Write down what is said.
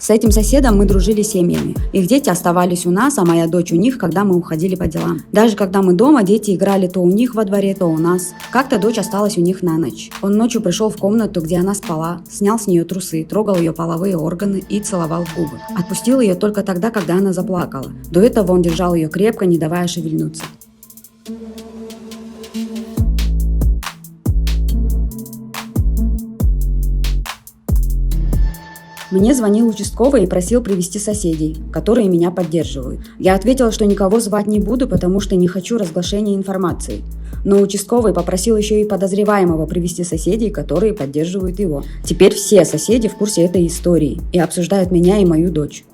С этим соседом мы дружили семьями. Их дети оставались у нас, а моя дочь у них, когда мы уходили по делам. Даже когда мы дома, дети играли то у них во дворе, то у нас. Как-то дочь осталась у них на ночь. Он ночью пришел в комнату, где она спала, снял с нее трусы, трогал ее половые органы и целовал в губы. Отпустил ее только тогда, когда она заплакала. До этого он держал ее крепко, не давая шевельнуться. Мне звонил участковый и просил привести соседей, которые меня поддерживают. Я ответила, что никого звать не буду, потому что не хочу разглашения информации. Но участковый попросил еще и подозреваемого привести соседей, которые поддерживают его. Теперь все соседи в курсе этой истории и обсуждают меня и мою дочь.